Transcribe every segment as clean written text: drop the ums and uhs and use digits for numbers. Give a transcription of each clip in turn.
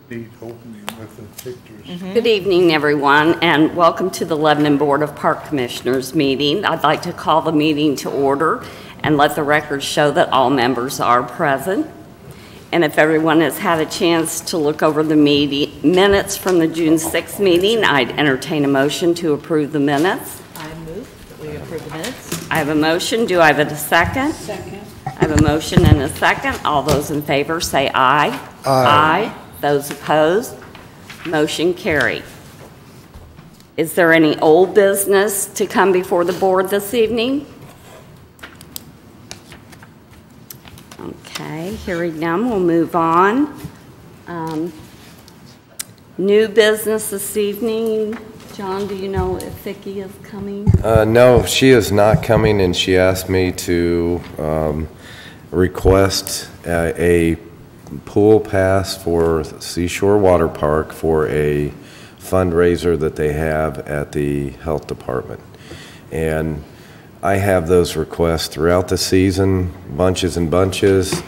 Neat opening with the pictures. Good evening, everyone, and welcome to the Lebanon Board of Park Commissioners meeting. I'd like to call the meeting to order and let the record show that all members are present. And if everyone has had a chance to look over the minutes from the June 6th meeting, I'd entertain a motion to approve the minutes. I move that we approve the minutes. I have a motion. Do I have a second? Second. I have a motion and a second. All those in favor say aye. Aye. Those opposed, motion carried. Is there any old business to come before the board this evening? Okay, hearing none, we'll move on. New business this evening. John, do you know if Vicki is coming? No, she is not coming, and she asked me to request a pool pass for Seashore Water Park for a fundraiser that they have at the health department. And I have those requests throughout the season, bunches and bunches.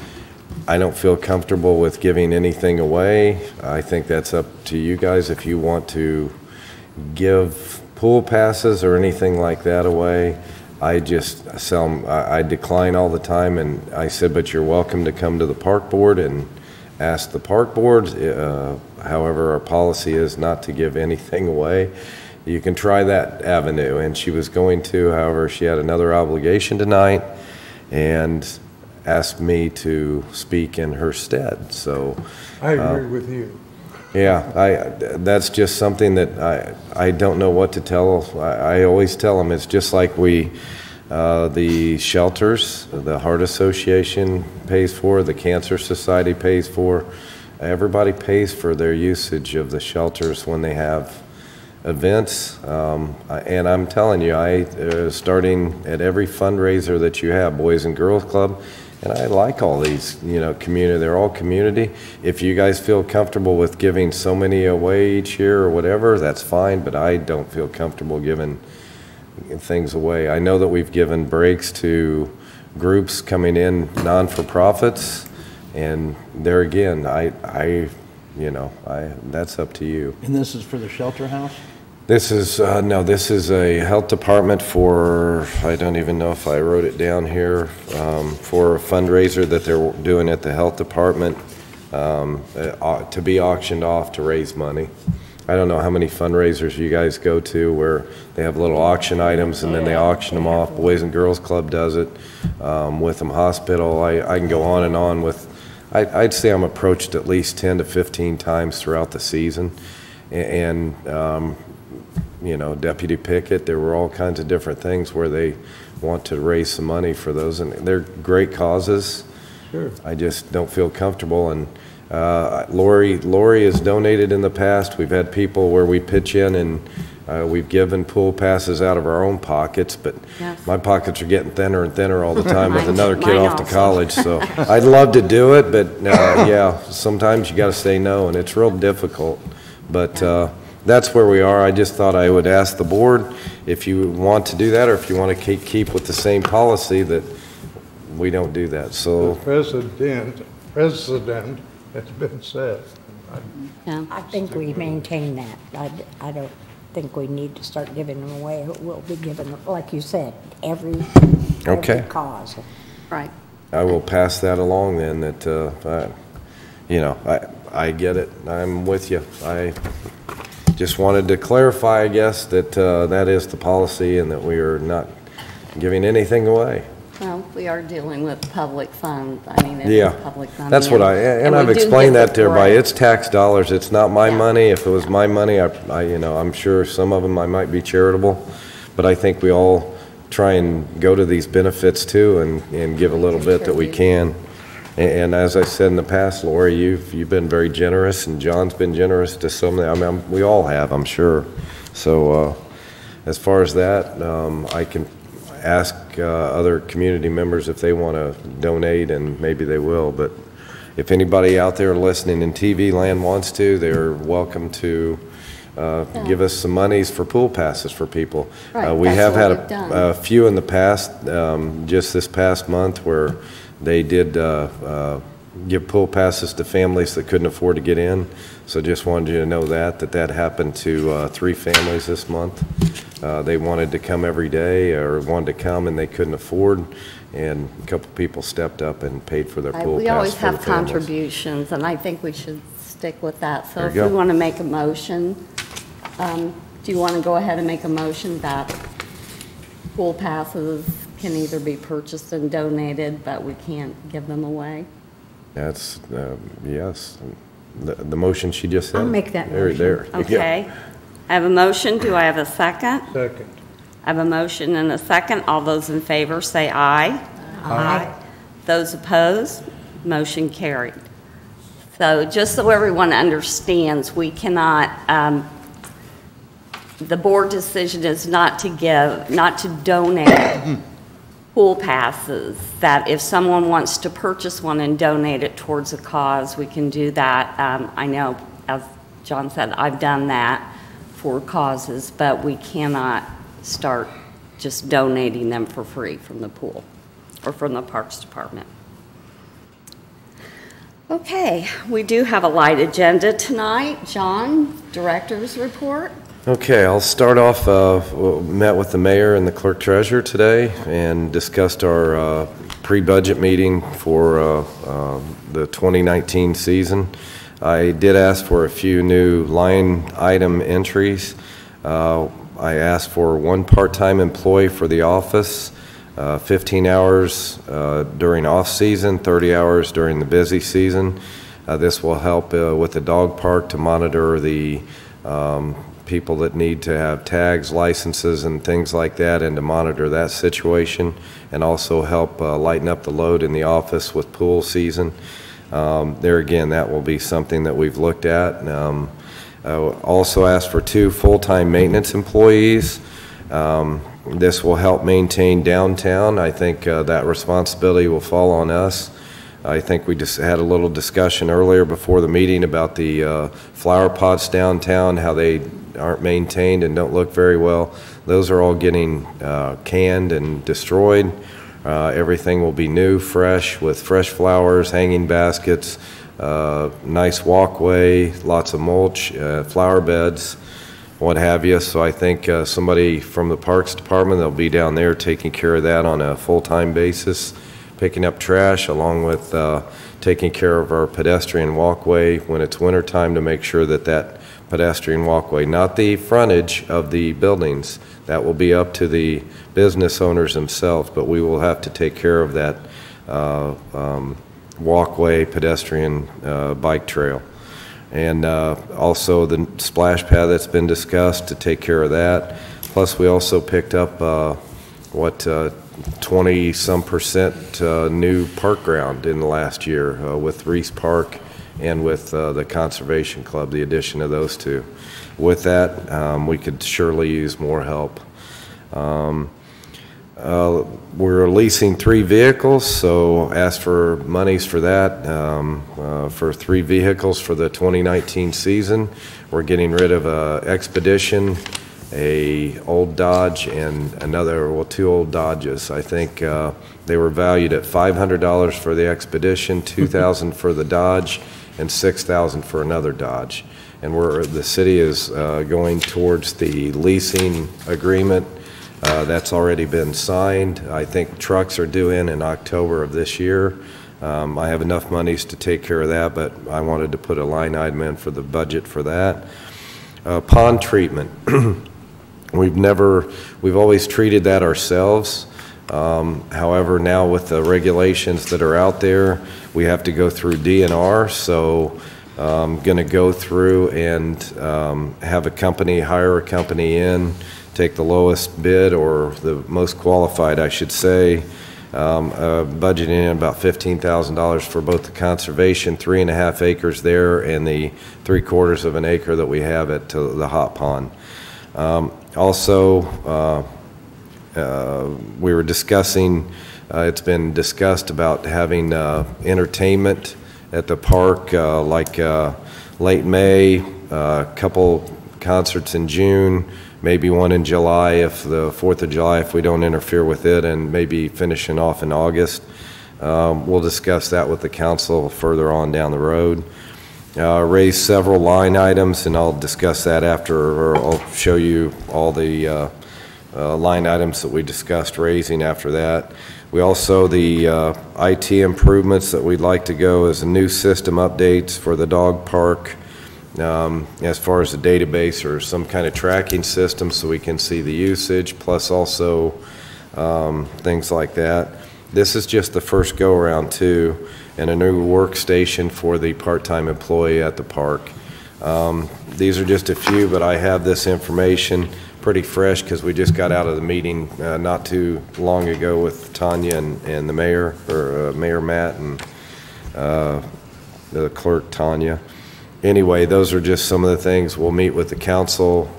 I don't feel comfortable with giving anything away. I think that's up to you guys if you want to give pool passes or anything like that away. I just sell them, I decline all the time, and I said, but you're welcome to come to the park board and ask the park board. However, our policy is not to give anything away. You can try that avenue, and she was going to, however, she had another obligation tonight and asked me to speak in her stead. So I agree with you. Yeah, that's just something that I don't know what to tell. I always tell them it's just like the shelters, the Heart Association pays for, the Cancer Society pays for. Everybody pays for their usage of the shelters when they have events. And I'm telling you, starting at every fundraiser that you have, Boys and Girls Club, and I like all these, community. They're all community. If you guys feel comfortable with giving so many away each year or whatever, that's fine, but I don't feel comfortable giving things away. I know that we've given breaks to groups coming in, non-for-profits, and there again, that's up to you. And this is for the shelter house? This is, no, this is a health department for, I don't even know if I wrote it down here, for a fundraiser that they're doing at the health department to be auctioned off to raise money. I don't know how many fundraisers you guys go to where they have little auction items and then they auction them off. Boys and Girls Club does it, Witham Hospital. I can go on and on with, I'd say I'm approached at least 10 to 15 times throughout the season. And Deputy Pickett, there were all kinds of different things where they want to raise some money for those, and they're great causes. Sure. I just don't feel comfortable, and Lori has donated in the past. We've had people where we pitch in and we've given pool passes out of our own pockets, but yes, my pockets are getting thinner and thinner all the time with another kid off to college, so I'd love to do it, but yeah, sometimes you got to say no, and it's real difficult, but that's where we are. I just thought I would ask the board if you want to do that or if you want to keep with the same policy that we don't do that. So The precedent has been set. Yeah. I think we maintain that. I don't think we need to start giving them away. We'll be giving them, like you said, every cause. Right. I will pass that along then, that, I get it. I'm with you. I just wanted to clarify, I guess, that that is the policy and that we are not giving anything away. Well, we are dealing with public funds. I mean, it is public money. That's what I've explained that to everybody. It's tax dollars. It's not my money. If it was my money, I'm sure some of them I might be charitable, but I think we all try and go to these benefits too and give a little bit that we can. And as I said in the past, Lori, you've been very generous, and John's been generous to so many. I mean, we all have, I'm sure. So as far as that, I can ask other community members if they want to donate, and maybe they will. But if anybody out there listening in TV land wants to, they're welcome to give us some monies for pool passes for people. Right, we have had a few in the past, just this past month, where they did give pool passes to families that couldn't afford to get in. So just wanted you to know that happened to 3 families this month. They wanted to come every day or wanted to come and they couldn't afford, and a couple people stepped up and paid for their pool pass. We always for the have families. contributions, and I think we should stick with that. So There if you we go. want to make a motion, do you want to go ahead and make a motion that pool passes can either be purchased and donated, but we can't give them away? That's, yes, the motion she just said. I'll make that There, motion. there. you go. Okay. I have a motion. Do I have a second? Second. I have a motion and a second. All those in favor say aye. Aye. Those opposed, motion carried. So just so everyone understands, we cannot, the board decision is not to donate pool passes, that if someone wants to purchase one and donate it towards a cause, we can do that. I know, as John said, I've done that for causes, but we cannot start just donating them for free from the pool or from the Parks Department. Okay, we do have a light agenda tonight. John, Director's Report. Okay, I'll start off, met with the mayor and the clerk treasurer today and discussed our pre-budget meeting for the 2019 season. I did ask for a few new line item entries. I asked for 1 part-time employee for the office, 15 hours during off-season, 30 hours during the busy season. This will help with the dog park to monitor the people that need to have tags, licenses, and things like that, and to monitor that situation, and also help lighten up the load in the office with pool season. There again, that will be something that we've looked at. I also asked for 2 full-time maintenance employees. This will help maintain downtown. I think that responsibility will fall on us. I think we just had a little discussion earlier before the meeting about the flower pots downtown, how they aren't maintained and don't look very well. Those are all getting canned and destroyed. Everything will be new, fresh, with fresh flowers, hanging baskets, nice walkway, lots of mulch, flower beds, what have you. So I think somebody from the Parks Department, they'll be down there taking care of that on a full-time basis, picking up trash along with taking care of our pedestrian walkway when it's wintertime to make sure that that pedestrian walkway, not the frontage of the buildings, that will be up to the business owners themselves, but we will have to take care of that walkway, pedestrian bike trail. And also the splash pad that's been discussed, to take care of that. Plus we also picked up 20-some% new park ground in the last year with Reese Park and with the Conservation Club, the addition of those 2. With that, we could surely use more help. We're leasing 3 vehicles, so asked for monies for that, for 3 vehicles for the 2019 season. We're getting rid of a Expedition, a old Dodge, and another, well, 2 old Dodges. I think they were valued at $500 for the Expedition, $2,000 for the Dodge, and $6,000 for another Dodge. And the city is going towards the leasing agreement. That's already been signed. I think trucks are due in October of this year. I have enough monies to take care of that, but I wanted to put a line item in for the budget for that. Pond treatment. We've always treated that ourselves. However, now with the regulations that are out there, we have to go through DNR, so I'm going to go through and hire a company in, take the lowest bid or the most qualified, I should say, budgeting in about $15,000 for both the conservation, 3.5 acres there, and the 3/4 of an acre that we have at the hot pond. Also, we were discussing, it's been discussed about having entertainment at the park, like late May, a couple concerts in June, maybe one in July, if the 4th of July, if we don't interfere with it, and maybe finishing off in August. We'll discuss that with the council further on down the road. raised several line items, and I'll discuss that after, or I'll show you all the line items that we discussed raising after that. We also, the IT improvements that we'd like to go is a new system updates for the dog park, as far as the database or some kind of tracking system so we can see the usage, plus also things like that. This is just the first go-around too, and a new workstation for the part-time employee at the park. These are just a few, but I have this information pretty fresh because we just got out of the meeting not too long ago with Tanya and the mayor, or Mayor Matt and the clerk Tanya. Anyway, those are just some of the things. We'll meet with the council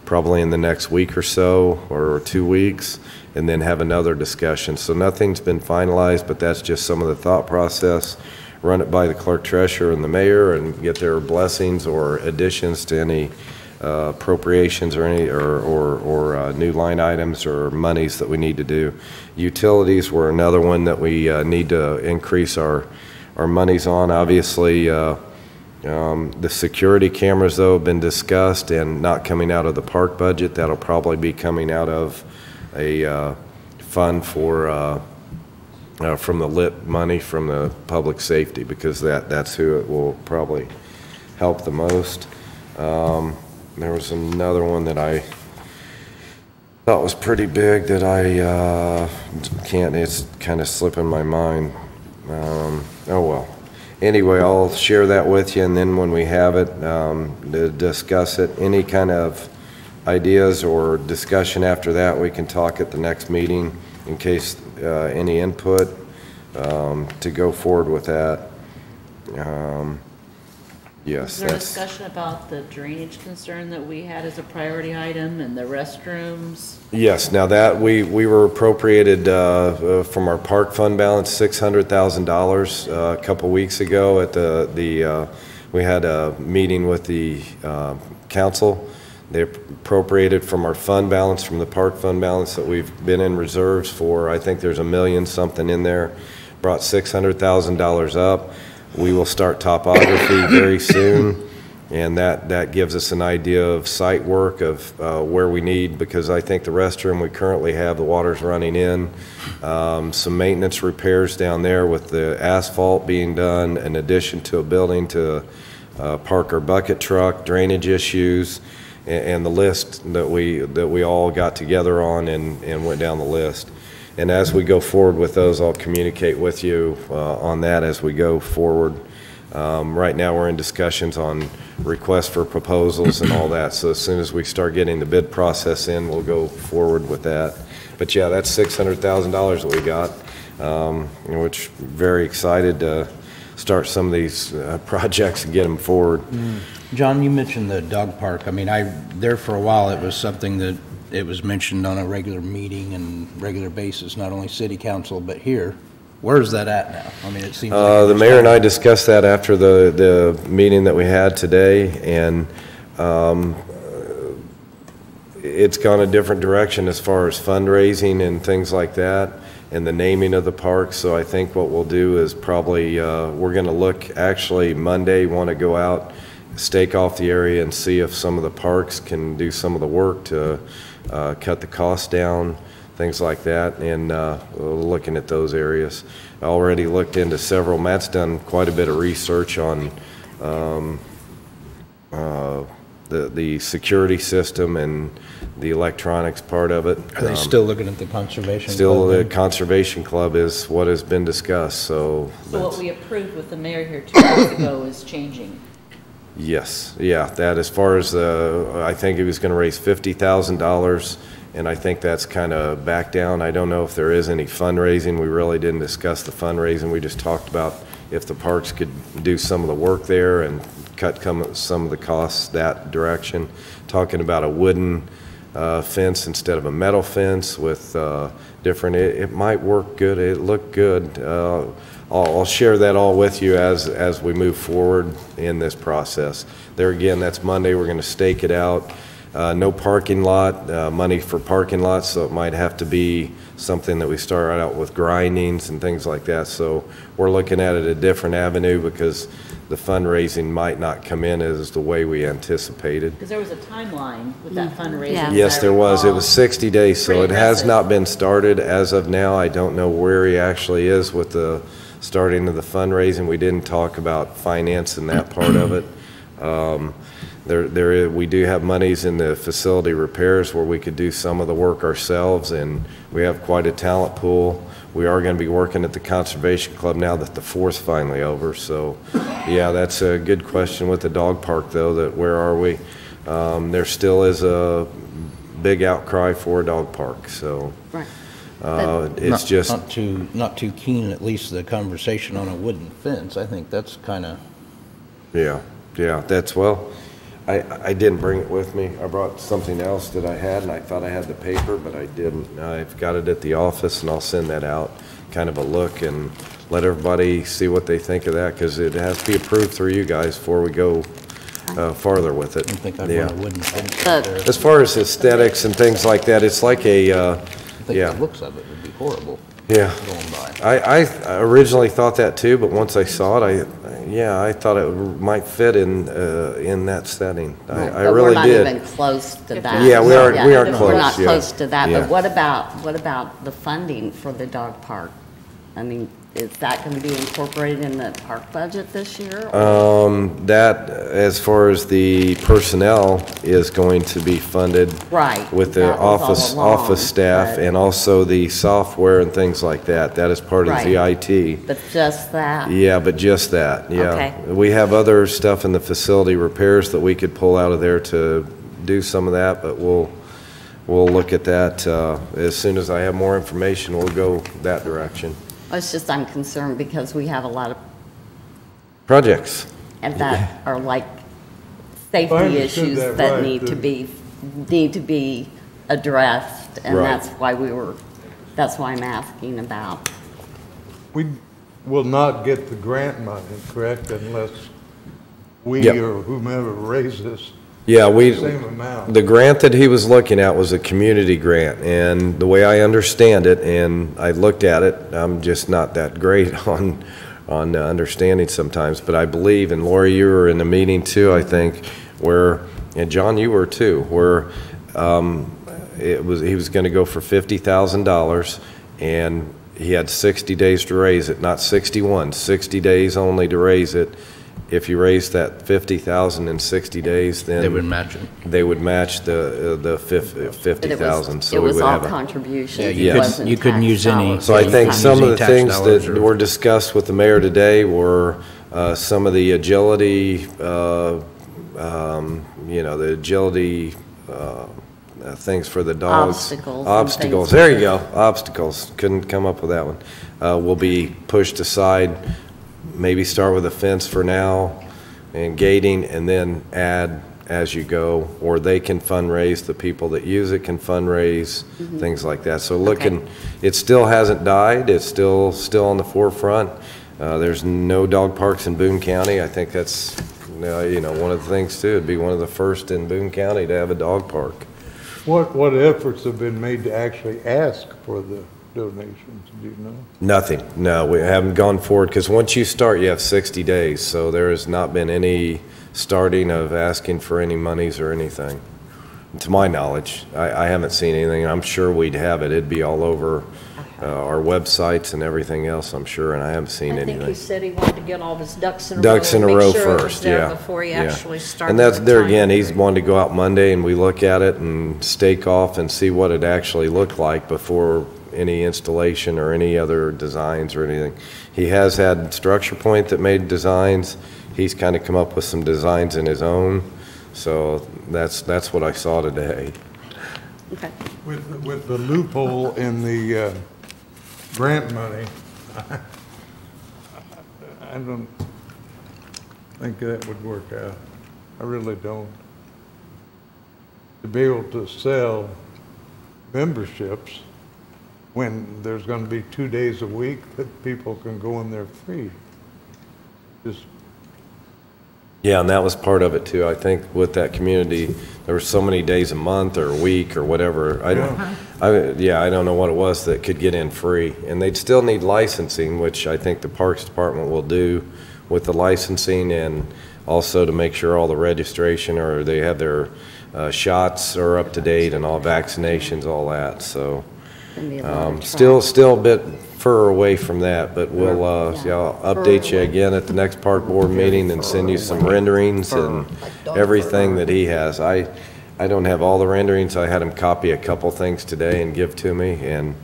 probably in the next week or so, or 2 weeks, and then have another discussion. So nothing's been finalized, but that's just some of the thought process. Run it by the clerk treasurer and the mayor and get their blessings or additions to any appropriations or any or new line items or monies that we need to do. Utilities were another one that we need to increase our monies on. Obviously, the security cameras, though, have been discussed and not coming out of the park budget. That'll probably be coming out of a fund for from the LIT money from the public safety, because that's who it will probably help the most. There was another one that I thought was pretty big that I can't, it's kind of slipping my mind. Oh well. Anyway, I'll share that with you, and then when we have it, to discuss it. Any kind of ideas or discussion after that, we can talk at the next meeting in case any input to go forward with that. Yes. Is there a discussion about the drainage concern that we had as a priority item and the restrooms? Yes. Now that we were appropriated from our park fund balance $600,000 a couple weeks ago at we had a meeting with the council. They appropriated from our fund balance, from the park fund balance that we've been in reserves for. I think there's $1 million something in there. Brought $600,000 up. We will start topography very soon, and that gives us an idea of site work of where we need, because I think the restroom we currently have, the water's running in. Some maintenance repairs down there with the asphalt being done, in addition to a building to park our bucket truck, drainage issues, and the list that we all got together on and went down the list. And as we go forward with those, I'll communicate with you on that as we go forward. Right now, we're in discussions on requests for proposals and all that. So as soon as we start getting the bid process in, we'll go forward with that. But yeah, that's $600,000 that we got, which very excited to start some of these projects and get them forward. John, you mentioned the dog park. I mean, there for a while, it was something that it was mentioned on a regular meeting and regular basis, not only city council, but here. Where's that at now? I mean, it seems like the mayor and I discussed that after the meeting that we had today, and it's gone a different direction as far as fundraising and things like that, and the naming of the park. So I think what we'll do is probably we're going to look, actually Monday, want to go out, stake off the area and see if some of the parks can do some of the work to cut the cost down, things like that, and looking at those areas. I already looked into several. Matt's done quite a bit of research on the security system and the electronics part of it. Are they still looking at the conservation Still, club? the conservation club is what has been discussed, so. So what we approved with the mayor here 2 weeks ago is changing. Yes, yeah, that as far as I think he was going to raise $50,000, and I think that's kind of back down. I don't know if there is any fundraising. We really didn't discuss the fundraising. We just talked about if the parks could do some of the work there and cut some of the costs that direction. Talking about a wooden fence instead of a metal fence with different, it might work good. It looked good. I'll share that all with you as we move forward in this process. There again, that's Monday. We're going to stake it out. No parking lot, money for parking lots, so it might have to be something that we start out with grindings and things like that. So we're looking at it a different avenue, because the fundraising might not come in as the way we anticipated. Because there was a timeline with that fundraising. Yeah. as Yes, I there was. It recall. was 60 days, so Pretty it has aggressive. not been started as of now. I don't know where he actually is with the starting of the fundraising. We didn't talk about finance and that part of it. We do have monies in the facility repairs where we could do some of the work ourselves, and we have quite a talent pool. We are going to be working at the Conservation Club now that the fourth's finally over, so, yeah, that's a good question with the dog park, though, that where are we? There still is a big outcry for a dog park, so. Right. It's just, Not too keen, at least the conversation on a wooden fence. I think that's kind of, yeah, that's, well, I didn't bring it with me. I brought something else that I had, and I thought I had the paper, but I didn't. I've got it at the office, and I'll send that out, kind of a look, and let everybody see what they think of that, because it has to be approved through you guys before we go farther with it. I don't think I'd Yeah. want a wooden fence But- out there. As far as aesthetics and things like that, it's like a, I think yeah. the looks of it would be horrible yeah. going by. I originally thought that too, but once I saw it, I thought it might fit in that setting. I But really we're not did. even close to that. Yeah, we aren't We're close, not yeah. close to that, Yeah. but what about the funding for the dog park? I mean, is that going to be incorporated in the park budget this year? That, as far as the personnel, is going to be funded Right. with the that was all along, office staff, but- and also the software and things like that. That is part of the Right. IT. But just that? Yeah, but just that, yeah. Okay. We have other stuff in the facility repairs that we could pull out of there to do some of that, but we'll look at that. As soon as I have more information, we'll go that direction. It's just I'm concerned because we have a lot of, Projects. and that are like I safety understood issues that that right, need to be addressed, and Right. that's why I'm asking about. We will not get the grant money, correct, unless we Yep. or whomever raises Yeah, the same amount. the grant that he was looking at was a community grant, and the way I understand it, and I looked at it, I'm just not that great on understanding sometimes, but I believe, and Lori, you were in the meeting too, I think, where, and John, you were too, where he was going to go for $50,000, and he had 60 days to raise it, not 61, 60 days only to raise it. If you raise that 50,000 in 60 days, then They would match it. they would match the But 50,000. So it we was would all have a. contributions. Yeah, It wasn't you couldn't tax use any- dollars. So I think Using some of the tax things dollars that or- were discussed with the mayor today were some of the agility, the agility things for the dogs. Obstacles and Obstacles, things. there you go, obstacles. Couldn't come up with that one. Will be pushed aside, maybe start with a fence for now and gating, and then add as you go, or they can fundraise, the people that use it can fundraise, things like that. So looking, it still hasn't died, it's still on the forefront. There's no dog parks in Boone County. I think that's, one of the things too, it'd be one of the first in Boone County to have a dog park. What efforts have been made to actually ask for the donations, do you know? Nothing, no, we haven't gone forward, because once you start, you have 60 days, so there has not been any starting of asking for any monies or anything. To my knowledge, I haven't seen anything. I'm sure we'd have it. It'd be all over our websites and everything else, I'm sure, and I haven't seen I think he anything. said he wanted to get all of his ducks in a row. Ducks in a and row make sure it was first, there yeah. Before he yeah. actually started. And that's, the there time again, he's period. wanted to go out Monday and we look at it and stake off and see what it actually looked like before any installation or any other designs or anything. He has had Structure Point that made designs. He's kind of come up with some designs in his own. So that's what I saw today. Okay. With the loophole in the grant money, I don't think that would work out. I really don't. To be able to sell memberships when there's going to be 2 days a week that people can go in there free. Just Yeah, and that was part of it too. I think with that community, there were so many days a month or a week or whatever. I don't know what it was that could get in free. And they'd still need licensing, which I think the Parks Department will do with the licensing, and also to make sure all the registration, or they have their shots are up to date and all vaccinations, all that. So Gonna be a lot of still a bit further away from that, but we'll see, I'll update you again at the next park board meeting and send you some renderings and everything that he has. I don't have all the renderings. I had him copy a couple things today and give to me, and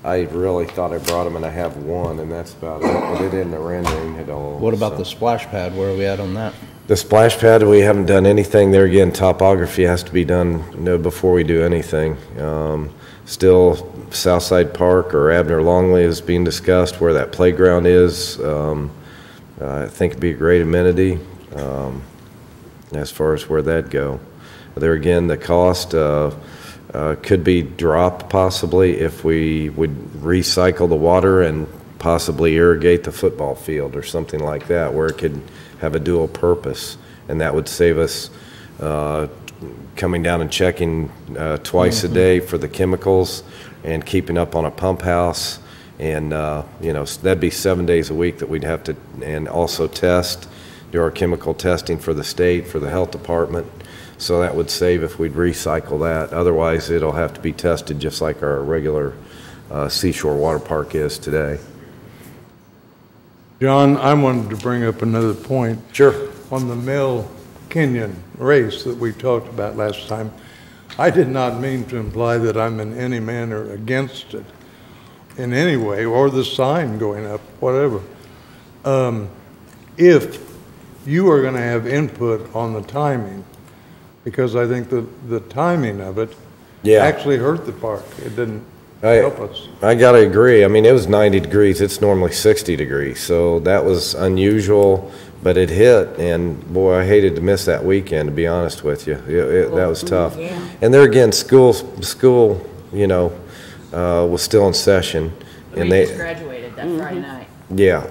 I really thought I brought them, and I have one, and that's about it. But it isn't a rendering at all. What about so. the splash pad? Where are we at on that? The splash pad, we haven't done anything there. Again, topography has to be done before we do anything. Still, Southside Park or Abner Longley is being discussed where that playground is. I think it'd be a great amenity as far as where that'd go. There again, the cost could be dropped possibly if we would recycle the water and possibly irrigate the football field or something like that, where it could have a dual purpose, and that would save us coming down and checking twice a day for the chemicals and keeping up on a pump house, and that'd be 7 days a week that we'd have to, and also do our chemical testing for the state, for the health department. So that would save if we'd recycle that. Otherwise, it'll have to be tested just like our regular seashore water park is today. John, I wanted to bring up another point. Sure. On the Mill Kenyon race that we talked about last time, I did not mean to imply that I'm in any manner against it in any way, or the sign going up, whatever. If you are going to have input on the timing, because I think the timing of it actually hurt the park. It didn't help us. I got to agree. I mean, it was 90 degrees. It's normally 60 degrees. So that was unusual, but it hit. And, boy, I hated to miss that weekend, to be honest with you. That was tough. Yeah. And there again, school, was still in session. We just graduated that Friday night. Yeah,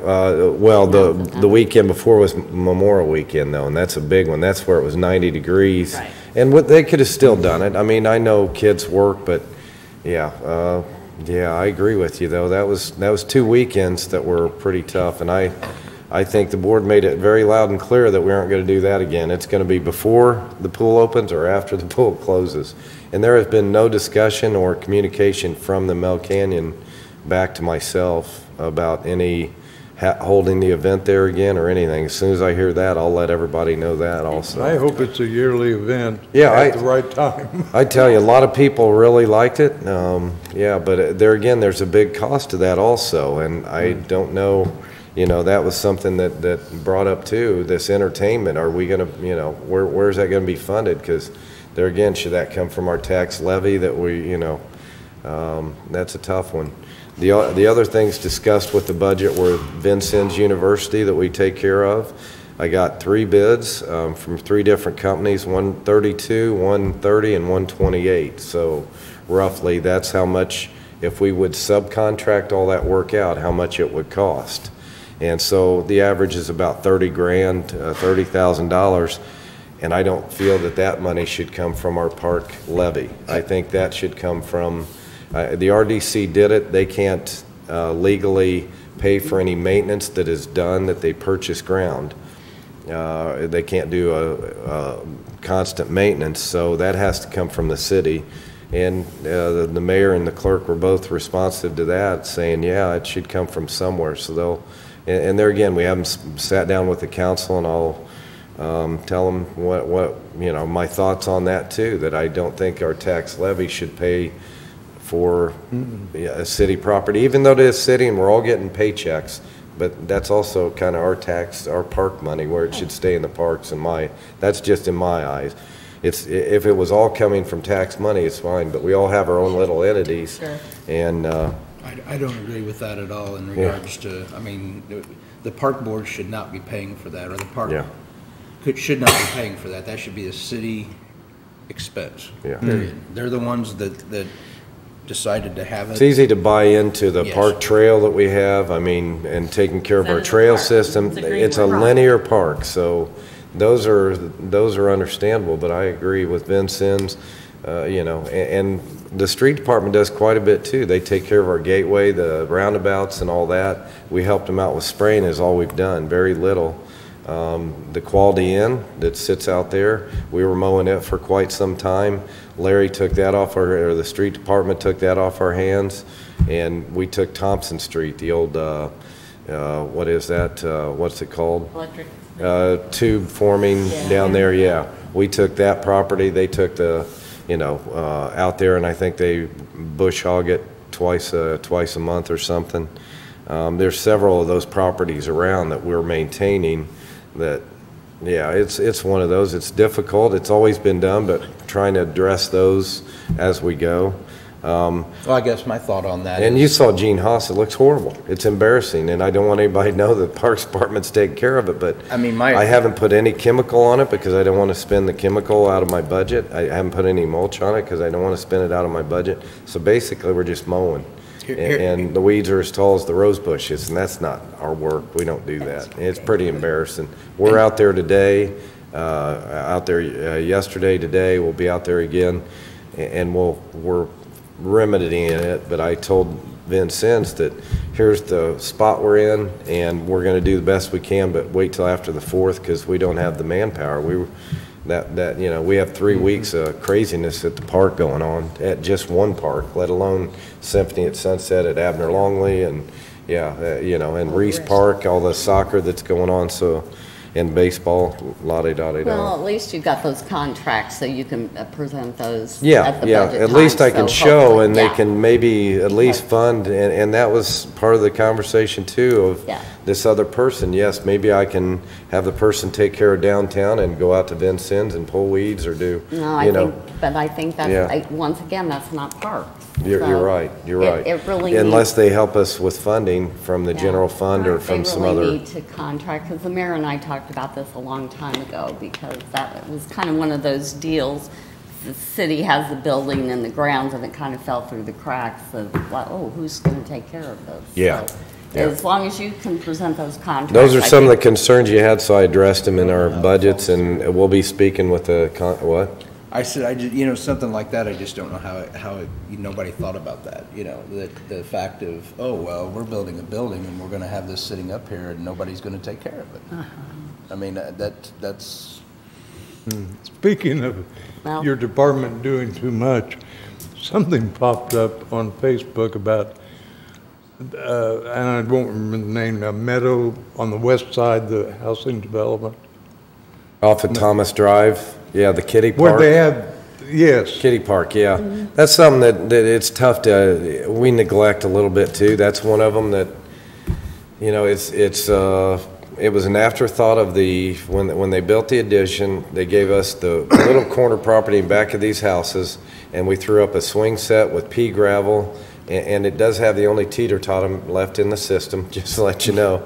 well, the weekend before was Memorial Weekend, though, and that's a big one. That's where it was 90 degrees. Right. And they could have still done it. I mean, I know kids work, but yeah, I agree with you, though. That was 2 weekends that were pretty tough, and I think the board made it very loud and clear that we aren't going to do that again. It's going to be before the pool opens or after the pool closes. And there has been no discussion or communication from the Mel Canyon back to myself about any holding the event there again or anything. As soon as I hear that, I'll let everybody know that also. I hope it's a yearly event Yeah, at the right time. I tell you, a lot of people really liked it. But there again, there's a big cost to that also, and I don't know. That was something that brought up too. This entertainment, are we going to, where's that going to be funded? Because there again, should that come from our tax levy that we, that's a tough one. The other things discussed with the budget were Vincennes University that we take care of. I got 3 bids from 3 different companies, 132, 130, and 128. So roughly that's how much, if we would subcontract all that work out, how much it would cost. And so the average is about 30 grand, $30,000. And I don't feel that money should come from our park levy. I think that should come from, the RDC did it. They can't legally pay for any maintenance that is done that they purchase ground. They can't do a constant maintenance, so that has to come from the city. And the mayor and the clerk were both responsive to that, saying, yeah, it should come from somewhere. So they'll, and there again, we haven't sat down with the council, and I'll tell them what my thoughts on that too, that I don't think our tax levy should pay for a city property, even though it is city and we're all getting paychecks, but that's also kind of our park money, where it should stay in the parks. That's just in my eyes. If it was all coming from tax money, it's fine, but we all have our own little entities. Sure. And I don't agree with that at all in regards to, I mean, the park board should not be paying for that, or the park should not be paying for that. That should be a city expense, period. They're the ones that decided to have it. It's easy to buy into the Yes. park trail that we have, and taking care of That our is a trail park. system. It's a green It's a park. linear park, so those are understandable, but I agree with Vincennes. you know, and the street department does quite a bit too. They take care of our gateway, the roundabouts and all that. We helped them out with spraying is all we've done, very little. The Quality Inn that sits out there, we were mowing it for quite some time. Larry took that off or the street department took that off our hands, and we took Thompson Street, the old, what is that, what's it called? Electric. Tube forming down there, yeah. We took that property, they took the, you know, out there, and I think they bush hog it twice a month or something. There's several of those properties around that we're maintaining that, yeah, it's one of those. It's difficult. It's always been done, but trying to address those as we go. Well, I guess my thought on that And is, you saw Gene Haas. It looks horrible. It's embarrassing, and I don't want anybody to know that the Parks Department's taking care of it, but I mean, I haven't put any chemical on it because I don't want to spend the chemical out of my budget. I haven't put any mulch on it because I don't want to spend it out of my budget. So basically, we're just mowing. And the weeds are as tall as the rose bushes, and that's not our work. We don't do that. It's pretty embarrassing. We're out there today, yesterday, today. We'll be out there again, and we're remedying it. But I told Vincennes that here's the spot we're in, and we're going to do the best we can, but wait till after the 4th because we don't have the manpower. That you know, we have 3 weeks of craziness at the park going on, at just one park, let alone Symphony at Sunset at Abner Longley, and you know, and Reese Park, all the soccer that's going on, so, and baseball, la-di-da-di-da. Well, at least you've got those contracts, so you can present those Yeah, at the yeah, budget at least I time, can so show, hopefully- and they yeah. can maybe at least fund, and that was part of the conversation too, of Yeah. this other person. Yes, maybe I can have the person take care of downtown and go out to Vincennes and pull weeds or do, No, you know. I think that's, Yeah. once again, that's not parks. You're So right, you're it- right. It really Unless needs. they help us with funding from the Yeah. general fund or from some other. They really need to contract, because the mayor and I talked about this a long time ago, because that was kind of one of those deals. The city has the building and the grounds, and it kind of fell through the cracks of, like, oh, who's going to take care of this? Yeah. So, Yeah. as long as you can present those contracts. Those are I some of the think- concerns you had, so I addressed them in our budgets, and we'll be speaking with the, what? I said, you know, something like that, I just don't know nobody thought about that, you know, the fact of, oh, well, we're building a building and we're gonna have this sitting up here and nobody's gonna take care of it. I mean, that's, Speaking of Well- your department doing too much, something popped up on Facebook about, and I won't remember the name, a meadow on the west side, the housing development, Off of Thomas Drive, yeah, the kiddie where park. they have, yes, Kiddie park, yeah. That's something that it's tough to, we neglect a little bit too. That's one of them that, you know, it was an afterthought of when they built the addition, they gave us the little corner property in back of these houses, and we threw up a swing set with pea gravel, and it does have the only teeter-totter left in the system, just to let you know,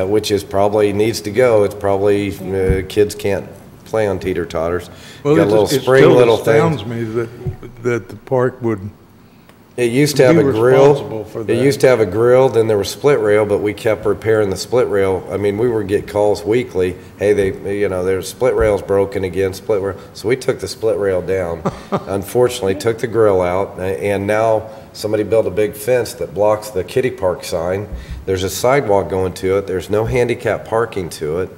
which is probably needs to go. It's probably, kids can't play on teeter-totters. well, Got a little it spring still little thing. astounds me that the park would It used to have be a grill. responsible for It that. used to have a grill, then there was split rail, but we kept repairing the split rail. I mean, we would get calls weekly, hey, there's split rail's broken again, split rail. So we took the split rail down. Unfortunately, took the grill out, and now somebody built a big fence that blocks the kiddie park sign. There's a sidewalk going to it. There's no handicap parking to it.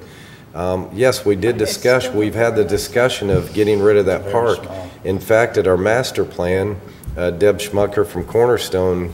Yes, we did discuss, we've had the discussion of getting rid of that park. In fact, at our master plan, Deb Schmucker from Cornerstone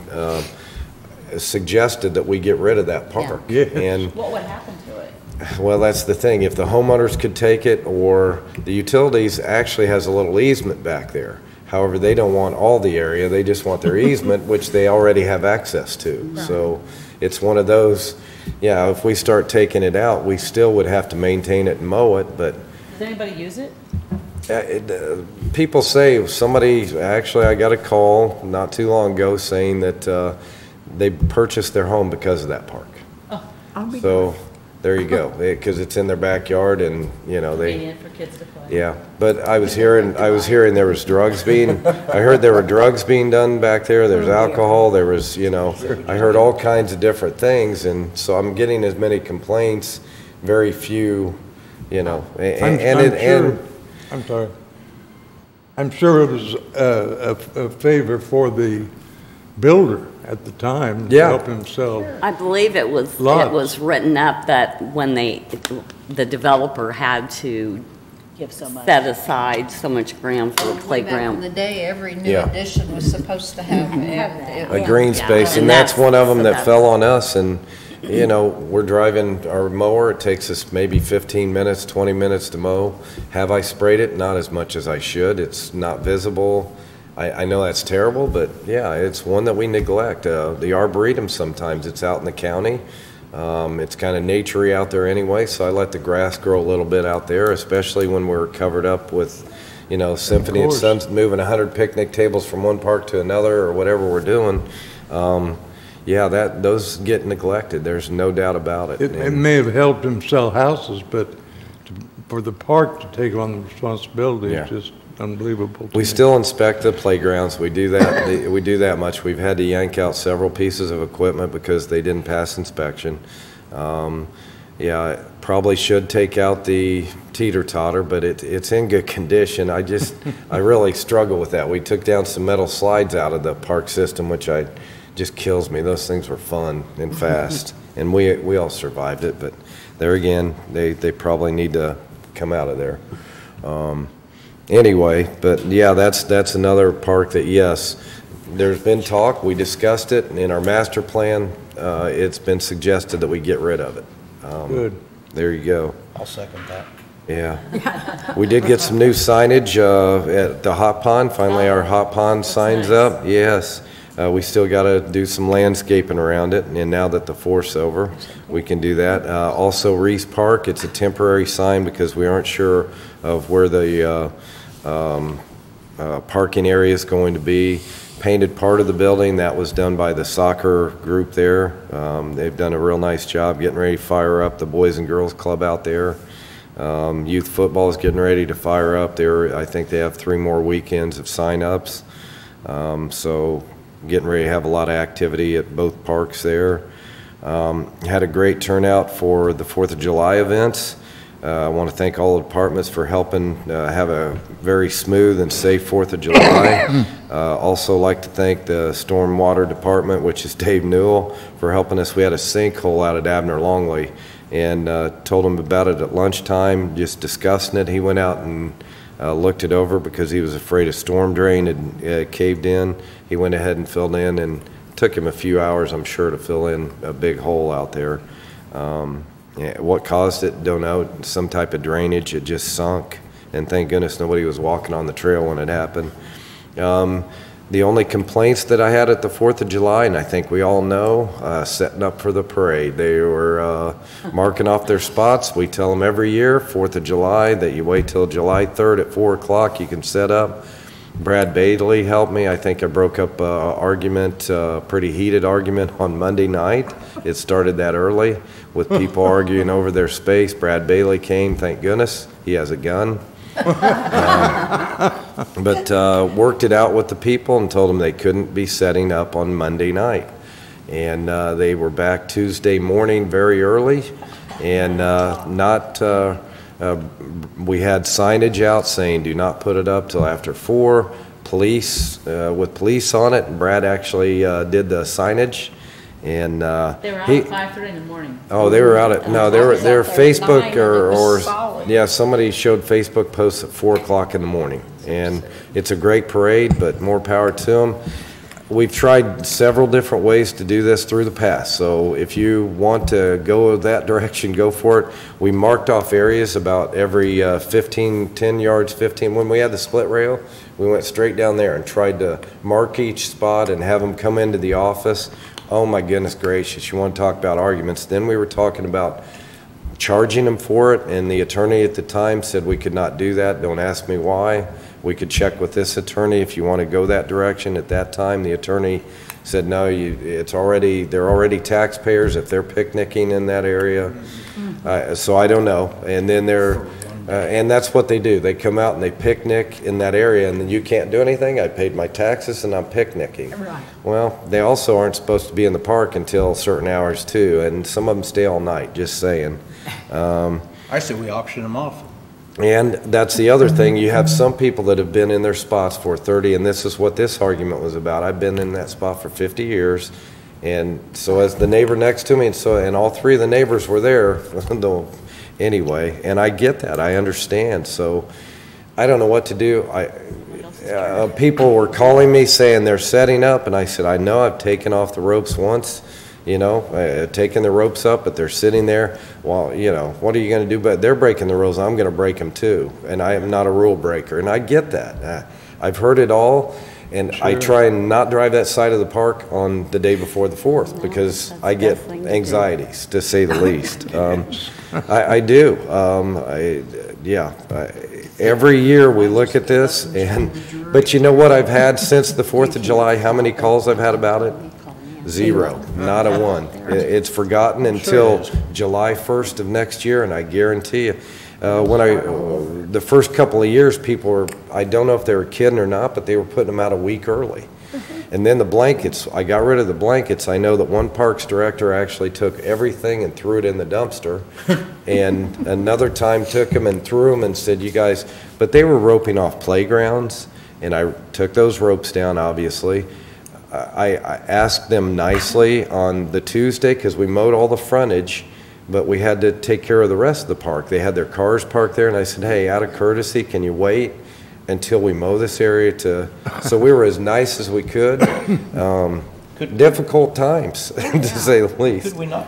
suggested that we get rid of that park. Yeah. And, What would happen to it? well, that's the thing. If the homeowners could take it, or the utilities actually has a little easement back there. However, they don't want all the area. They just want their easement, which they already have access to. So it's one of those, yeah, if we start taking it out, we still would have to maintain it and mow it, but Does anybody use it? people say, actually, I got a call not too long ago saying that they purchased their home because of that park. So, there you go, because it's in their backyard, and, you know, Convenient for kids to play. yeah. But I was hearing there was drugs I heard there were drugs being done back there, there's alcohol, there was, you know, I heard all kinds of different things, and so I'm getting as many complaints, very few, you know, I'm sure, I'm sorry. I'm sure it was a favor for the builder at the time to Yeah. help him sell. I believe it Lots. was written up that when the developer had to Give so much. set aside so much ground for a Back in playground. the day, every new Yeah. addition was supposed to have A green space, And and that's one of them so that that's- fell on us, and, you know, we're driving our mower, it takes us maybe 15 minutes, 20 minutes to mow. Have I sprayed it? Not as much as I should, it's not visible. I know that's terrible, but yeah, it's one that we neglect. The Arboretum sometimes, it's out in the county. It's kind of naturey out there anyway, so I let the grass grow a little bit out there, especially when we're covered up with, you know, Symphony and course. Sons moving 100 picnic tables from one park to another or whatever we're doing. Yeah, those get neglected, there's no doubt about it. It And- may have helped him sell houses, but for the park to take on the responsibility Yeah. is just unbelievable to We me. still inspect the playgrounds, we do that, we do that much. We've had to yank out several pieces of equipment because they didn't pass inspection. Yeah, probably should take out the teeter-totter, but it's in good condition. I really struggle with that. We took down some metal slides out of the park system, which just kills me. Those things were fun and fast, and we all survived it, but there again, they probably need to come out of there. Anyway, but yeah, that's another park that, yes, there's been talk, we discussed it, and in our master plan, it's been suggested that we get rid of it. Good. There you go. I'll second that. Yeah. We did get some new signage at the hot pond. Finally, our hot pond sign's up. Yes. We still got to do some landscaping around it, and now that the forest's over, we can do that. Also, Reese Park, it's a temporary sign because we aren't sure of where the parking area is going to be. Painted part of the building, that was done by the soccer group there. They've done a real nice job getting ready to fire up the Boys and Girls Club out there. Youth football is getting ready to fire up there. I think they have 3 more weekends of sign-ups. So getting ready to have a lot of activity at both parks there. Had a great turnout for the 4th of July events. I want to thank all the departments for helping have a very smooth and safe 4th of July. Also like to thank the Stormwater Department, which is Dave Newell, for helping us. We had a sinkhole out at Abner Longley, and told him about it at lunchtime, just discussing it. He went out and looked it over because he was afraid a storm drain had caved in. He went ahead and filled in, and it took him a few hours, I'm sure, to fill in a big hole out there. Yeah, what caused it, don't know. Some type of drainage, it just sunk, and thank goodness nobody was walking on the trail when it happened. The only complaints that I had at the 4th of July, and I think we all know, setting up for the parade. They were marking off their spots. We tell them every year, 4th of July, that you wait till July 3rd at 4 o'clock, you can set up. Brad Bailey helped me. I think I broke up an argument, pretty heated argument on Monday night. It started that early with people arguing over their space. Brad Bailey came, thank goodness. He has a gun. But worked it out with the people and told them they couldn't be setting up on Monday night. And they were back Tuesday morning very early, and we had signage out saying do not put it up till after 4. Police, with police on it, and Brad actually did the signage. And They were out at 5:30 in the morning. oh, they were out at, no, they were there at Facebook 9 and it was or solid. yeah, somebody showed Facebook posts at 4 o'clock in the morning. And it's a great parade, but more power to them. We've tried several different ways to do this through the past, so if you want to go that direction, go for it. We marked off areas about every 10 yards, 15. When we had the split rail, we went straight down there and tried to mark each spot and have them come into the office. Oh my goodness gracious, you want to talk about arguments. Then we were talking about charging them for it, and the attorney at the time said we could not do that. Don't ask me why. We could check with this attorney if you want to go that direction. At that time, the attorney said, no, they're already taxpayers if they're picnicking in that area. So I don't know. And then and that's what they do. They come out and they picnic in that area, and then you can't do anything. I paid my taxes and I'm picnicking. Right. Well, they also aren't supposed to be in the park until certain hours too, and some of them stay all night, just saying. I say we auction them off. And that's the other thing. You have some people that have been in their spots for 30, and this is what this argument was about. I've been in that spot for 50 years, and so as the neighbor next to me, and all three of the neighbors were there, anyway, and I get that. I understand. So I don't know what to do. People were calling me saying they're setting up, and I said, I know I've taken off the ropes once. Taking the ropes up, but they're sitting there. Well, what are you going to do? But they're breaking the rules. I'm going to break them too. And I am not a rule breaker. And I get that. I've heard it all. And Sure. I try and not drive that side of the park on the day before the 4th because that's I the get best thing to do. anxieties, to say the least. I do. Every year we look at this, but you know what I've had since the 4th of July? How many calls I've had about it? 0, not a one. It's forgotten until July 1st of next year, and I guarantee you, the first couple of years, people were, I don't know if they were kidding or not, but they were putting them out a week early. And then the blankets, I got rid of the blankets. I know that one parks director actually took everything and threw it in the dumpster, and another time took them and threw them and said, you guys, but they were roping off playgrounds, and I took those ropes down, obviously. I asked them nicely on the Tuesday because we mowed all the frontage, but we had to take care of the rest of the park. They had their cars parked there, and I said, hey, out of courtesy, can you wait until we mow this area so we were as nice as we could. Difficult times, to say the least. Could we not,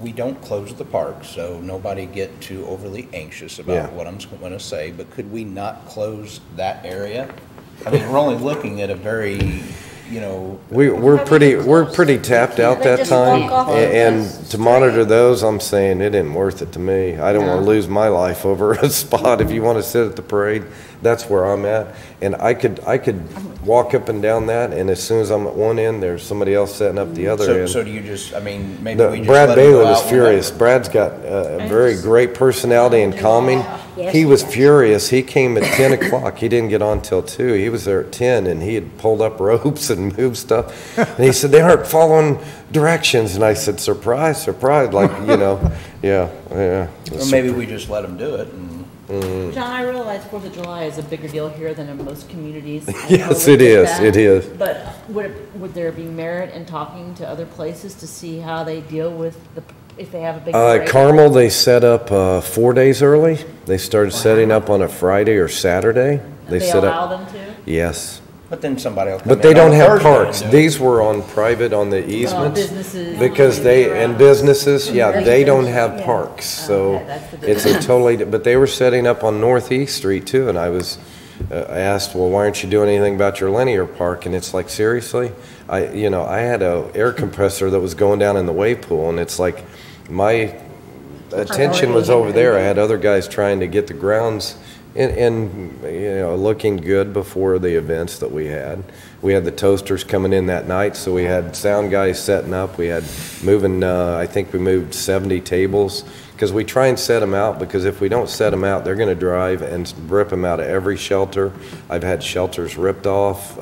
we don't close the park, so nobody get too overly anxious about what I'm going to say, but could we not close that area? We're only looking at a very... We're pretty tapped out that time, and to monitor those, I'm saying it isn't worth it to me. I don't want to lose my life over a spot. If you want to sit at the parade, that's where I'm at, and I could walk up and down that, and as soon as I'm at one end, there's somebody else setting up the other end. So do you just, maybe we just Brad let Bailey them go was out furious. Brad's got a very great personality and calming. Yes, He was he does. furious. He came at 10 o'clock. He didn't get on till 2. He was there at 10, and he had pulled up ropes and moved stuff. And he said, they aren't following directions. And I said, surprise, surprise, yeah. Or maybe we just let them do it. And John, I realize 4th of July is a bigger deal here than in most communities. I Yes, totally it get is. that. It is. But would there be merit in talking to other places to see how they deal with if they have a big parade? Carmel, they set up 4 days early. They started setting up on a Friday or Saturday. They set allow up. them to? Yes. But then somebody will come But they in on don't have Thursday and parks. do it. These were on private, on the easements. businesses. Because businesses, they don't have parks, so Okay, that's the it's a totally, but they were setting up on Northeast Street too, and I asked, well, why aren't you doing anything about your linear park? And it's like, seriously? I had a air compressor that was going down in the wave pool, and it's like, my attention was over there. I had other guys trying to get the grounds and looking good before the events that we had. We had the toasters coming in that night, so we had sound guys setting up. We had moving, I think we moved 70 tables, because we try and set them out, because if we don't set them out, they're going to drive and rip them out of every shelter. I've had shelters ripped off,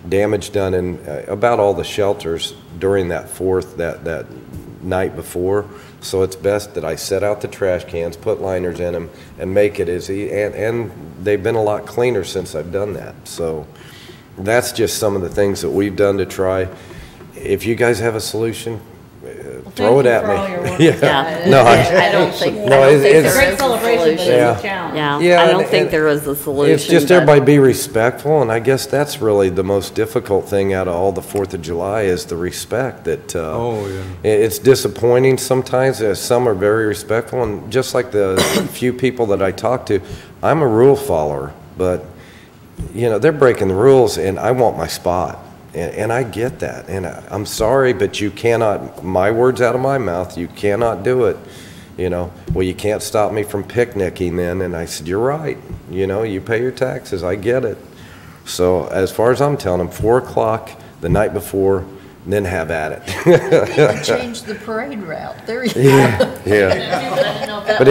damage done in about all the shelters during that 4th, that night before. So it's best that I set out the trash cans, put liners in them, and make it as easy. And they've been a lot cleaner since I've done that. So that's just some of the things that we've done to try. If you guys have a solution, throw it at me. Yeah. No, I don't think No, there it's- is Great a celebration, but it's solution. a challenge. Yeah, Yeah, I don't and- think there is a solution. It's just but- everybody be respectful, and I guess that's really the most difficult thing out of all the 4th of July is the respect that, it's disappointing sometimes. Some are very respectful, and just like the few people that I talk to, I'm a rule follower, but, they're breaking the rules, and I want my spot. And I get that, and I'm sorry, but you cannot, my words out of my mouth, you cannot do it. Well, you can't stop me from picnicking then. And I said, you're right. You pay your taxes. I get it. So as far as I'm telling them, 4 o'clock the night before, then have at it. Change the parade route. There you go. Yeah. But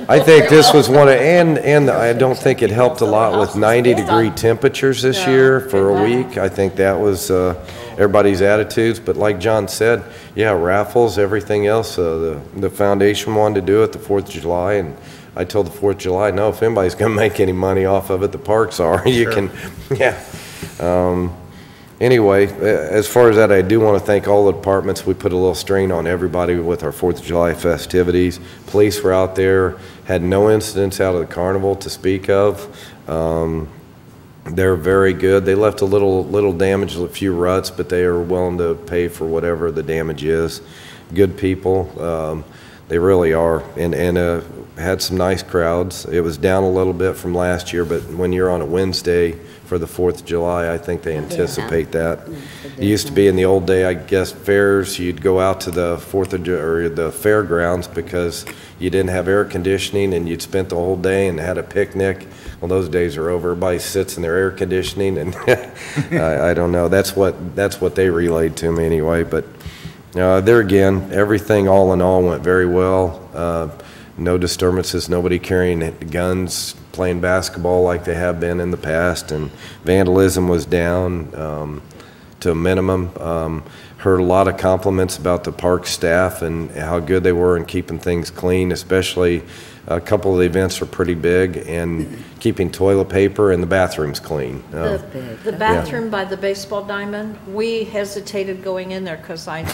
I think this was one of, and I don't think it helped a lot with 90-degree temperatures this year for a week. I think that was everybody's attitudes. But like John said, raffles, everything else. The foundation wanted to do it the 4th of July, and I told the 4th of July, no, if anybody's going to make any money off of it, the parks are. You can, yeah. Anyway, as far as that, I do want to thank all the departments. We put a little strain on everybody with our 4th of July festivities. Police were out there, had no incidents out of the carnival to speak of. They're very good. They left a little damage, a few ruts, but they are willing to pay for whatever the damage is. Good people. They really are, and had some nice crowds. It was down a little bit from last year, but when you're on a Wednesday for the 4th of July, I think they anticipate that. It used to be in the old day, I guess, fairs, you'd go out to the 4th of July, or the fairgrounds, because you didn't have air conditioning, and you'd spent the whole day and had a picnic. Well, those days are over. Everybody sits in their air conditioning, and I don't know. That's what they relayed to me anyway. But there again, everything all in all went very well. No disturbances, nobody carrying guns, playing basketball like they have been in the past, and vandalism was down to a minimum. Heard a lot of compliments about the park staff and how good they were in keeping things clean, especially a couple of the events are pretty big, and keeping toilet paper and the bathrooms clean. The bathroom by the baseball diamond, we hesitated going in there because I,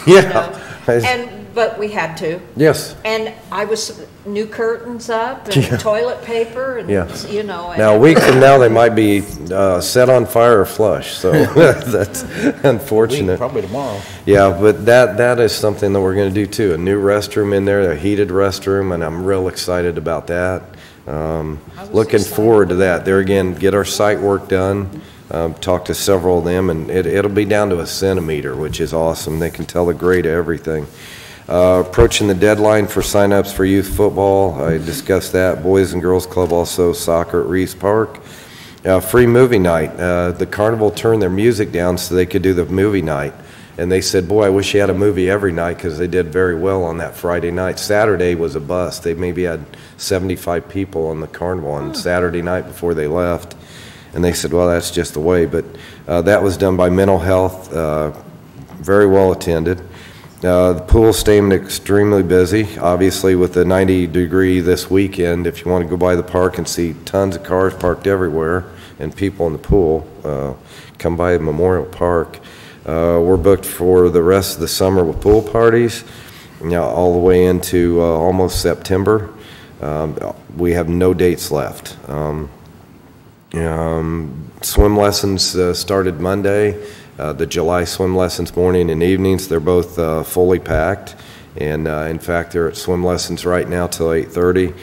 but we had to. Yes. And I was, new curtains up and toilet paper and, you know. Now, a week from now, they might be set on fire or flush, so that's unfortunate. Probably tomorrow. Yeah, but that is something that we're going to do too. A new restroom in there, a heated restroom, and I'm real excited about that. Looking forward to that. There again, get our site work done. Talk to several of them, and it'll be down to a centimeter, which is awesome. They can tell the grade of everything. Approaching the deadline for sign-ups for youth football. I discussed that. Boys and Girls Club, also soccer at Reeves Park. Free movie night. The carnival turned their music down so they could do the movie night. And they said, boy, I wish you had a movie every night, because they did very well on that Friday night. Saturday was a bust. They maybe had 75 people on the carnival on Saturday night before they left. And they said, well, that's just the way. But that was done by Mental Health, very well attended. The pool's staying extremely busy, obviously with the 90-degree this weekend. If you want to go by the park and see tons of cars parked everywhere and people in the pool, come by Memorial Park. We're booked for the rest of the summer with pool parties, all the way into almost September. We have no dates left. Swim lessons started Monday. The July swim lessons morning and evenings, they're both fully packed. And in fact, they're at swim lessons right now till 8:30.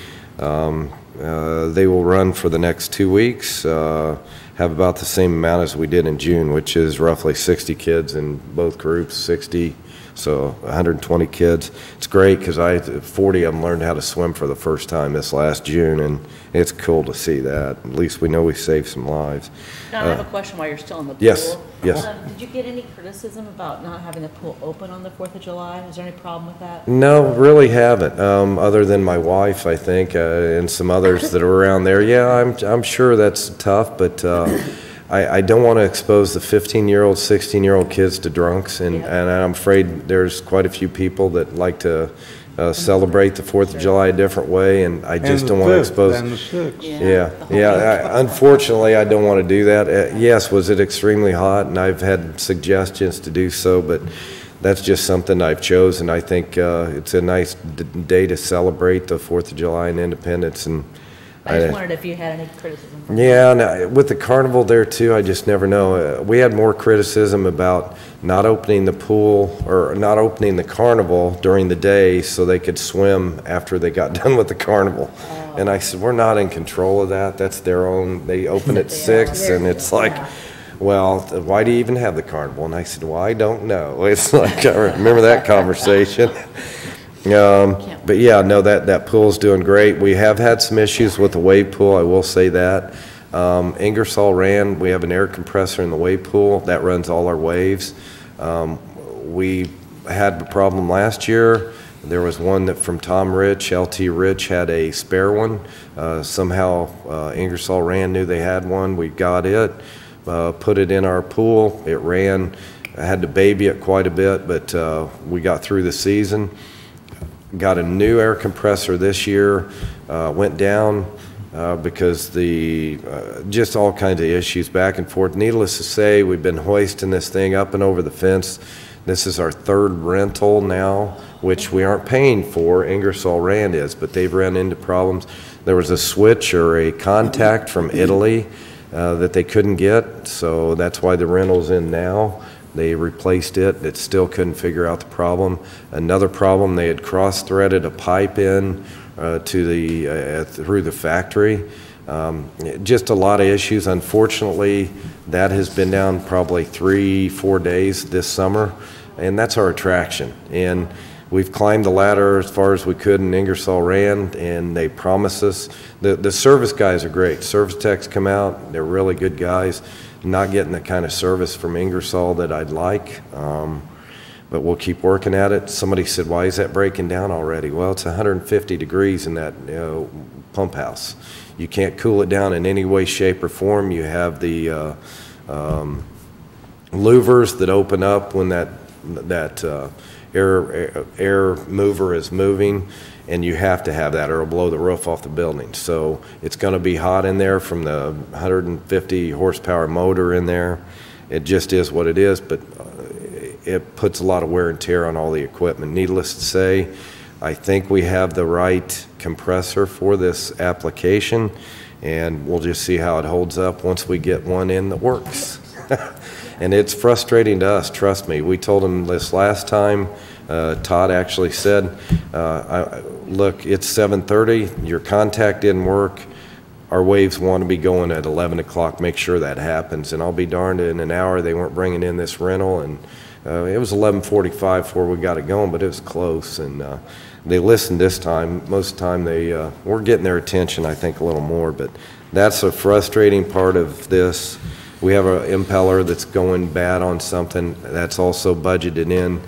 They will run for the next 2 weeks. Have about the same amount as we did in June, which is roughly 60 kids in both groups, 60, so 120 kids. It's great because 40 of them learned how to swim for the first time this last June, and it's cool to see that. At least we know we saved some lives. Now, I have a question while you're still in the pool. Yes, yes. Did you get any criticism about not having the pool open on the 4th of July? Is there any problem with that? No, really haven't, other than my wife, I think, and some others that are around there. Yeah, I'm sure that's tough, but I don't want to expose the 15-year-old, 16-year-old kids to drunks, and I'm afraid there's quite a few people that like to celebrate the 4th of July a different way, and I just don't want to expose. And the 6th. Unfortunately, I don't want to do that. Yes, was it extremely hot, and I've had suggestions to do so, but that's just something I've chosen. I think it's a nice day to celebrate the 4th of July and Independence, and I just wondered if you had any criticism. Yeah, and with the carnival there too, I just never know. We had more criticism about not opening the pool or not opening the carnival during the day so they could swim after they got done with the carnival. And I said, we're not in control of that. That's their own. They open at 6, and it's like, well, why do you even have the carnival? And I said, well, I don't know. It's like, I remember that conversation. But yeah, no, that pool's doing great. We have had some issues with the wave pool, I will say that. Ingersoll Rand, we have an air compressor in the wave pool that runs all our waves. We had a problem last year. There was one that from Tom Rich, LT Rich had a spare one. Somehow Ingersoll Rand knew they had one. We got it, put it in our pool. It ran. I had to baby it quite a bit, but we got through the season. got a new air compressor this year, went down because just all kinds of issues back and forth. Needless to say, we've been hoisting this thing up and over the fence. This is our third rental now, which we aren't paying for. Ingersoll Rand is, but they've run into problems. There was a switch or a contact from Italy that they couldn't get, so that's why the rental's in now. They replaced it. It still couldn't figure out the problem. Another problem, they had cross-threaded a pipe in through the factory. Just a lot of issues. Unfortunately, that has been down probably 3-4 days this summer, and that's our attraction. And we've climbed the ladder as far as we could in Ingersoll Rand, and they promise us. The service guys are great. Service techs come out. They're really good guys. Not getting the kind of service from Ingersoll that I'd like, but we'll keep working at it. Somebody said, why is that breaking down already? Well, it's 150 degrees in that pump house. You can't cool it down in any way, shape, or form. You have the louvers that open up when that air mover is moving, and you have to have that or it'll blow the roof off the building. So it's going to be hot in there from the 150 horsepower motor in there. It just is what it is, but it puts a lot of wear and tear on all the equipment. Needless to say, I think we have the right compressor for this application, and we'll just see how it holds up once we get one in that works. And it's frustrating to us, trust me. We told them this last time. Todd actually said, look, it's 7:30, your contact didn't work, our waves want to be going at 11 o'clock, make sure that happens. And I'll be darned, in an hour they weren't bringing in this rental, and it was 11:45 before we got it going, but it was close. And they listened this time. Most of the time we're getting their attention, I think, a little more, but that's a frustrating part of this. We have an impeller that's going bad on something that's also budgeted in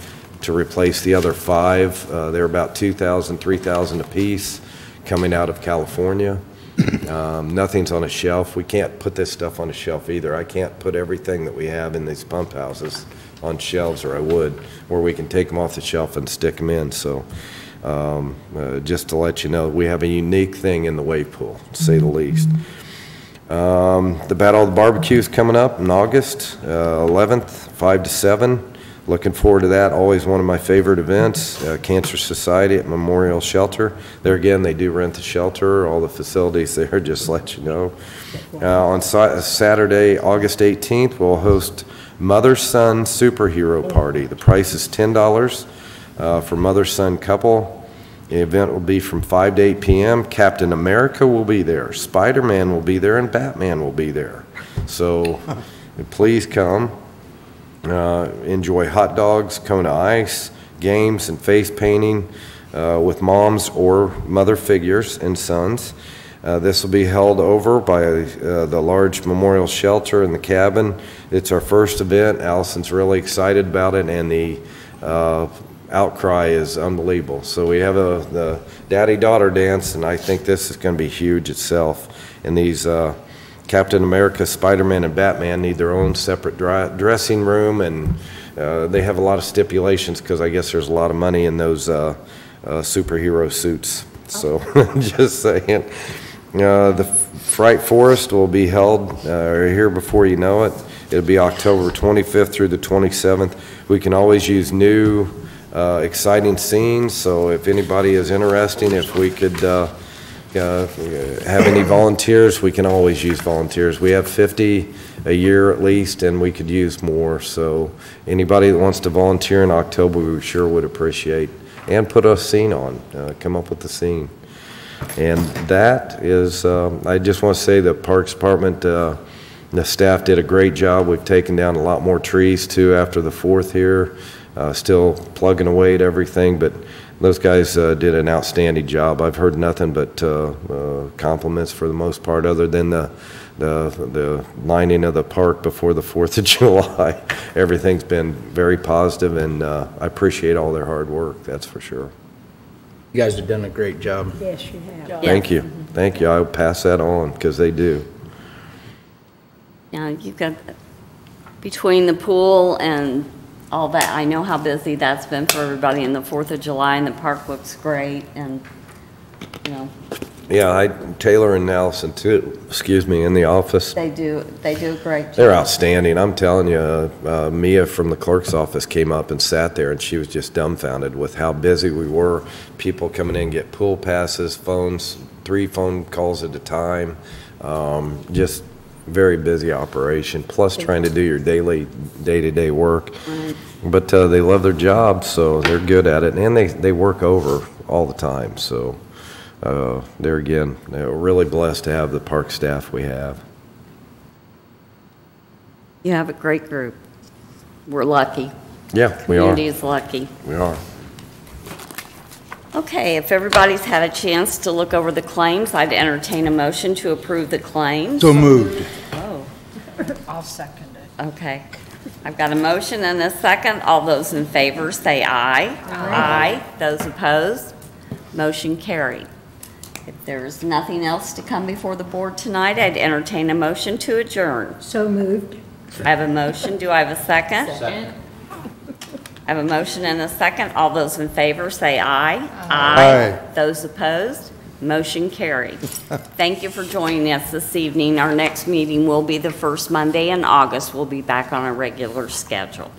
to replace the other 5. They're about $2,000, $3,000 a piece coming out of California. Nothing's on a shelf. We can't put this stuff on a shelf either. I can't put everything that we have in these pump houses on shelves, or I would, where we can take them off the shelf and stick them in. So just to let you know, we have a unique thing in the wave pool, to say the least. The Battle of the Barbecue is coming up in August 11th, 5 to 7. Looking forward to that. Always one of my favorite events. Cancer Society at Memorial Shelter. There again, they do rent the shelter, all the facilities there, just to let you know. On Saturday, August 18th, we'll host Mother-Son Superhero Party. The price is $10 for mother-son couple. The event will be from 5 to 8 p.m. Captain America will be there. Spider-Man will be there, and Batman will be there. So please come. Enjoy hot dogs, Kona ice, games, and face painting with moms or mother figures and sons. This will be held over by the large memorial shelter in the cabin. It's our first event. Allison's really excited about it, and the outcry is unbelievable. So we have the daddy-daughter dance, and I think this is going to be huge itself. And these Captain America, Spider-Man, and Batman need their own separate dressing room, and they have a lot of stipulations because I guess there's a lot of money in those superhero suits. So just saying. The Fright Forest will be held here before you know it. It'll be October 25th through the 27th. We can always use new exciting scenes, so if anybody is interested, if we could have any volunteers, we can always use volunteers. We have 50 a year at least, and we could use more. So anybody that wants to volunteer in October, we sure would appreciate. And put a scene on, come up with the scene. And that is, I just want to say the Parks Department, the staff did a great job. We've taken down a lot more trees too after the 4th here. Still plugging away at everything, but those guys did an outstanding job. I've heard nothing but compliments for the most part, other than the lining of the park before the 4th of July. Everything's been very positive, and I appreciate all their hard work, that's for sure. You guys have done a great job. Yes, you have. Thank you. Thank you. I'll pass that on, because they do. Now, you've got, between the pool and all that. I know how busy that's been for everybody in the 4th of July, and the park looks great, and, you know, Yeah, Taylor and Allison too, in the office. they do a great job. They're outstanding. I'm telling you, Mia from the clerk's office came up and sat there, and she was just dumbfounded with how busy we were. People coming in, get pool passes, phones, 3 phone calls at a time. Just very busy operation, plus trying to do your daily, day-to-day work. Right. But they love their job, so they're good at it, and they work over all the time, so there again, we're really blessed to have the park staff we have. You have a great group. We're lucky. Yeah, we are. Community is lucky. We are. Okay, if everybody's had a chance to look over the claims, I'd entertain a motion to approve the claims. So moved. Oh, I'll second it. okay. I've got a motion and a second. All those in favor say aye. Aye. Those opposed, motion carried. If there's nothing else to come before the board tonight, I'd entertain a motion to adjourn. So moved. I have a motion. Do I have a second? Second. I have a motion and a second. All those in favor say aye. Aye. Those opposed, motion carried. Thank you for joining us this evening. Our next meeting will be the first Monday in August. We'll be back on a regular schedule.